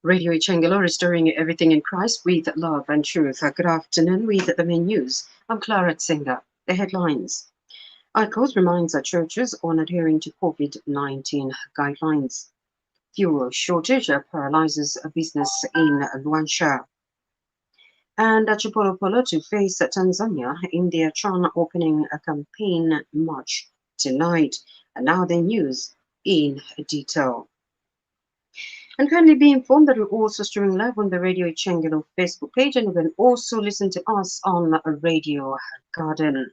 Radio Ichangelo, restoring everything in Christ with love and truth. Good afternoon with the main news. I'm Clara Tsinga. The headlines. ICOS reminds our churches on adhering to COVID-19 guidelines. Fuel shortage paralyzes business in Luansha. And Chipolopolo to face Tanzania in their Chan opening a campaign march tonight. And now the news in detail. And kindly be informed that we're also streaming live on the Radio Ichangelo Facebook page, and you can also listen to us on Radio Garden.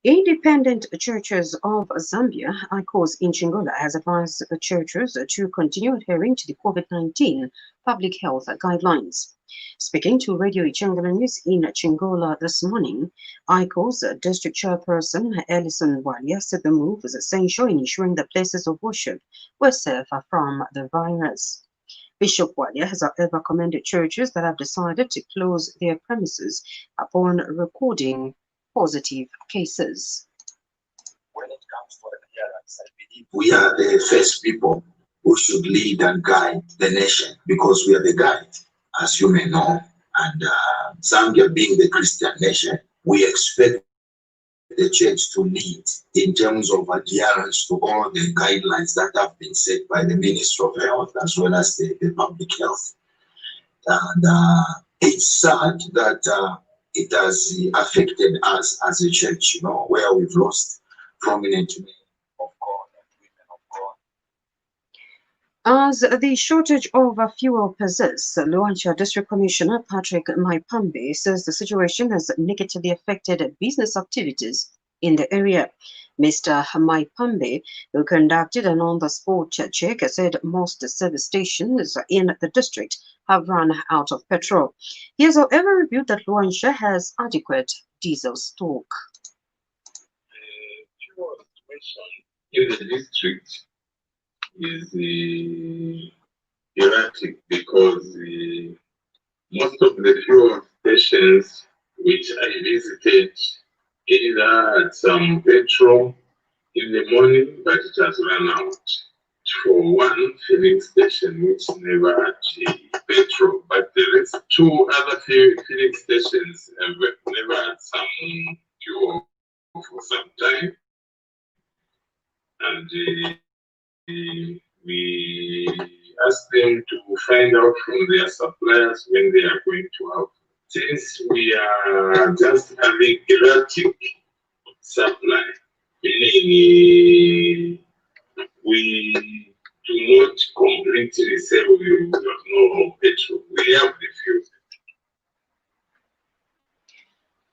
Independent Churches of Zambia, ICOS in Chingola, has advised the churches to continue adhering to the COVID-19 public health guidelines. Speaking to Radio Ichangelo News in Chingola this morning, ICOS District Chairperson Ellison Walia said the move is essential in ensuring that places of worship were safe from the virus. Bishop Walia has however commended churches that have decided to close their premises upon recording positive cases. When it comes to adherence, I believe we are the first people who should lead and guide the nation, because we are the guide, as you may know. And Zambia being the Christian nation, we expect the church to lead in terms of adherence to all the guidelines that have been set by the Ministry of Health as well as the public health. And it's sad that it has affected us as a church, you know, where we've lost prominent men of God and women of God. As the shortage of fuel persists, Luancha District Commissioner Patrick Maipambe says the situation has negatively affected business activities in the area. Mr. Maipambe, who conducted an on-the-spot check, said most service stations in the district have run out of petrol. He has, however, revealed that Luancha has adequate diesel stock. The fuel situation in the district is erratic because most of the fuel stations which I visited either had some petrol in the morning, but it has run out. For one filling station which never had petrol, but the rest two other filling stations have never had some fuel for some time. And we asked them to find out from their suppliers when they are going to have. Since we are just having erratic supply, meaning we do not completely say we don't know petrol. We have the fuel.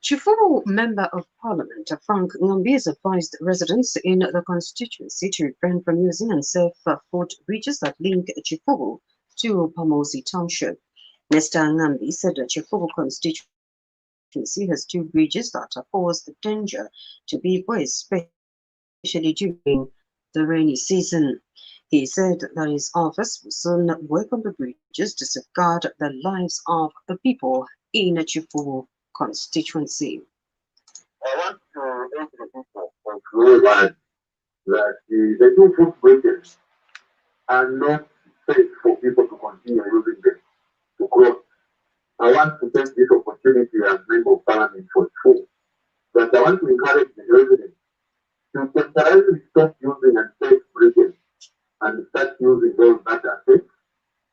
Chifuru Member of Parliament Frank Ngambi has advised residents in the constituency to refrain from using unsafe footbridges that link Chifuru to Pamosi Township. Mr. Ngambi said that Chifuru constituency has two bridges that pose the danger to people, especially during the rainy season. He said that his office will soon work on the bridges to safeguard the lives of the people in Chifuru constituency. I want to urge the people of Rural that the two footbridges are not safe for people to continue using them to cross. I want to take this opportunity as Member of Parliament for full, but I want to encourage the residents to temporarily stop using unsafe bridges and start using those that are safe,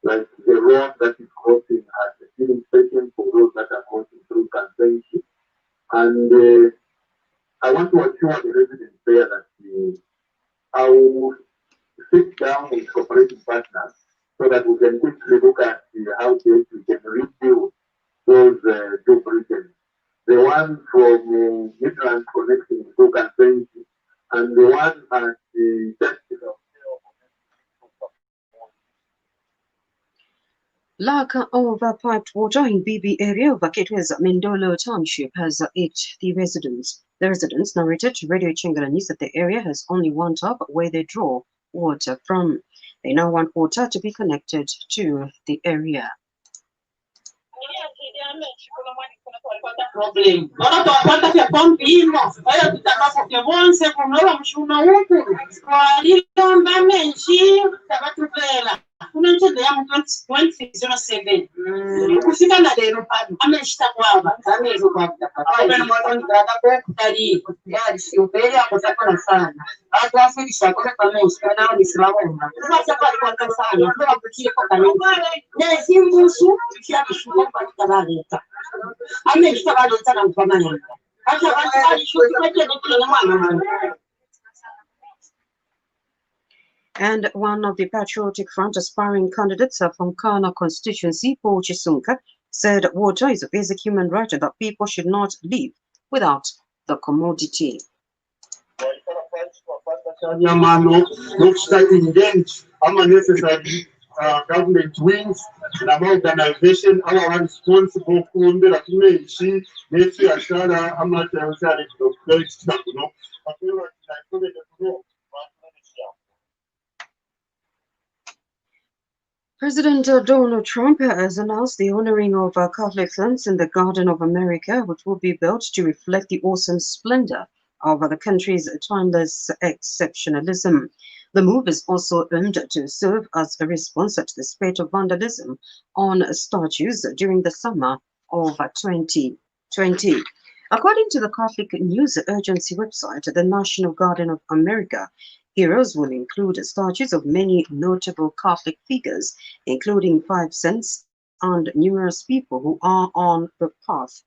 like the road that is crossing at the filling station for those that are crossing through Kansenshi. And I want to assure the residents there that I will sit down with cooperating partners so that we can quickly look at how we can rebuild those two bridges. The one from Midland connecting to Kansenshi and the one at the Lack of piped water in BB area of Kitwe's Mindolo Township has hit the residents. The residents narrated to Radio Chingalani that the area has only one tap where they draw water from. They now want water to be connected to the area. Problem. Bora tuwapata vya pompi hivyo. Hayo tutakapokevonse kunora mshuna huku. Kwa lilo mbame nchi tabatupela. Kuna nchende ya 2007. Kufika na lero padu. Ameshita kwaba. Amezo kwa kutaka. Kwa mwato ni grada kwa kutari. Ya siupeli ya kusakona sana. Hata asili shakona kwa meshita nao ni silamu. Kwa sakari kwa sana. Kwa kuchile kwa kanini. Ya simbusu. Kia mishuko kwa kutabareta. And one of the Patriotic Front aspiring candidates from Kana constituency, Paul Chisunka, said water is a basic human right and that people should not live without the commodity. Government wings and our organization are responsible for the community. President Donald Trump has announced the honoring of Catholic nuns in the Garden of America, which will be built to reflect the awesome splendor of the country's timeless exceptionalism. The move is also aimed to serve as a response to the spate of vandalism on statues during the summer of 2020. According to the Catholic News Agency website, the National Garden of America heroes will include statues of many notable Catholic figures, including 5 saints and numerous people who are on the path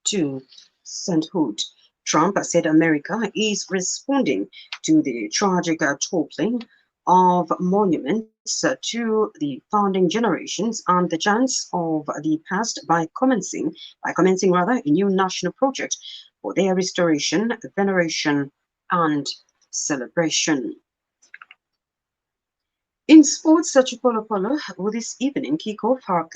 to sainthood. Trump said America is responding to the tragic toppling of monuments to the founding generations and the giants of the past by commencing a new national project for their restoration, veneration, and celebration. In sports, Chipolo Polo will this evening kick off her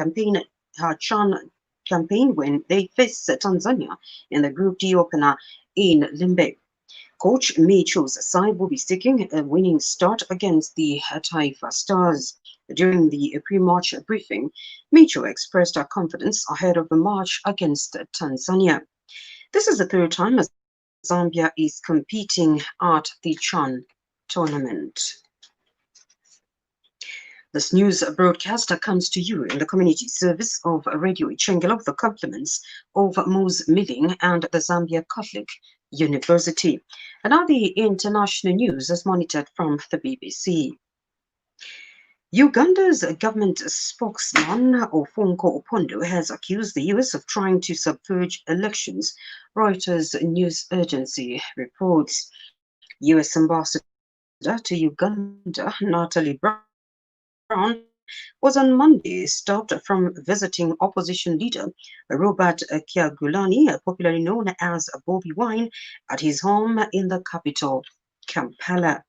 Chan campaign when they face Tanzania in the Group D opener in Limbe. Coach Micho's side will be sticking a winning start against the Taifa Stars. During the pre-match briefing, Micho expressed her confidence ahead of the match against Tanzania. This is the third time Zambia is competing at the Chan tournament. This news broadcast comes to you in the community service of Radio Ichengela with the compliments of Moose Milling and the Zambia Catholic University. And now the international news is monitored from the BBC. Uganda's government spokesman Ofonko Opondo has accused the US of trying to subverge elections, Reuters news agency reports. US Ambassador to Uganda, Natalie Brown, was on Monday stopped from visiting opposition leader Robert Kyagulanyi, popularly known as Bobi Wine, at his home in the capital, Kampala.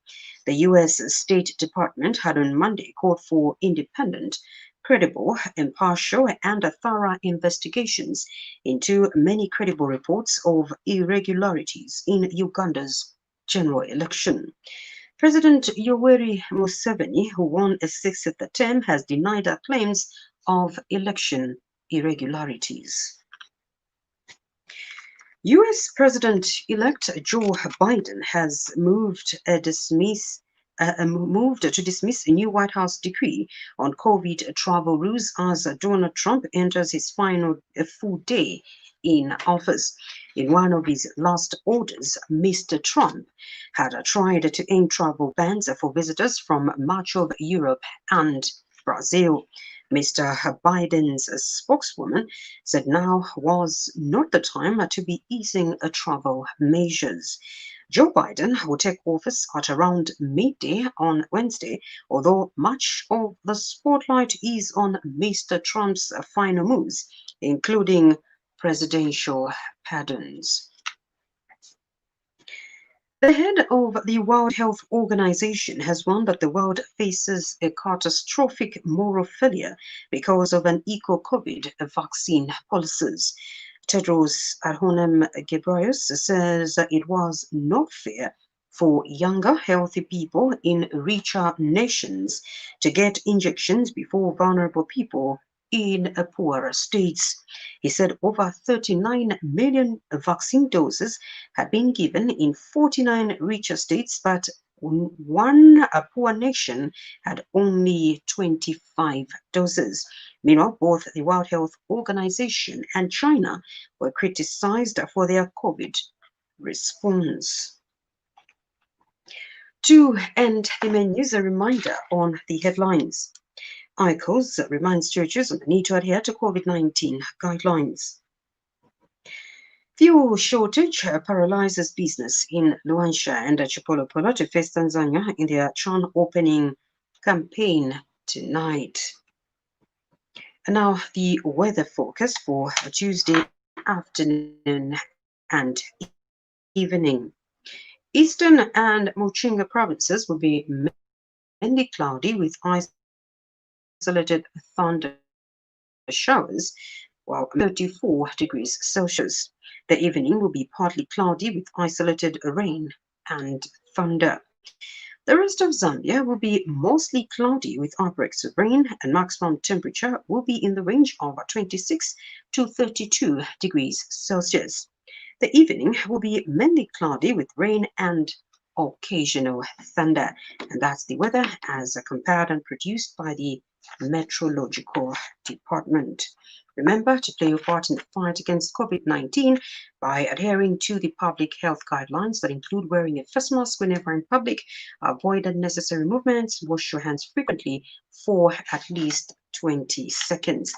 The U.S. State Department had on Monday called for independent, credible, impartial, and thorough investigations into many credible reports of irregularities in Uganda's general election. President Yoweri Museveni, who won a 6th term, has denied her claims of election irregularities. U.S. President-elect Joe Biden has moved to dismiss a new White House decree on COVID travel rules as Donald Trump enters his final full day in office. In one of his last orders, Mr. Trump had tried to end travel bans for visitors from much of Europe and Brazil. Mr. Biden's spokeswoman said now was not the time to be easing travel measures. Joe Biden will take office at around midday on Wednesday, although much of the spotlight is on Mr. Trump's final moves, including presidential pardons. The head of the World Health Organization has warned that the world faces a catastrophic moral failure because of unequal COVID vaccine policies. Tedros Adhanom Ghebreyesus says it was not fair for younger, healthy people in richer nations to get injections before vulnerable people in poorer states. He said over 39 million vaccine doses had been given in 49 richer states, but one poor nation had only 25 doses. Meanwhile, both the World Health Organization and China were criticized for their COVID response. To end the main news, a reminder on the headlines. ICOS reminds churches on the need to adhere to COVID-19 guidelines. Fuel shortage paralyzes business in Luansha and Chipolopolo to face Tanzania in their Chan opening campaign tonight. And now the weather forecast for Tuesday afternoon and evening. Eastern and Muchinga provinces will be mainly cloudy with isolated thunder showers, while 34 degrees Celsius. The evening will be partly cloudy with isolated rain and thunder. The rest of Zambia will be mostly cloudy with outbreaks of rain, and maximum temperature will be in the range of 26 to 32 degrees Celsius. The evening will be mainly cloudy with rain and occasional thunder. And that's the weather as compared and produced by the Meteorological Department. Remember to play your part in the fight against COVID-19 by adhering to the public health guidelines that include wearing a face mask whenever in public, avoid unnecessary movements, wash your hands frequently for at least 20 seconds.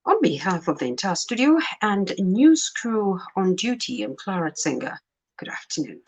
On behalf of the entire studio and news crew on duty, I'm Clara Tsenga. Good afternoon.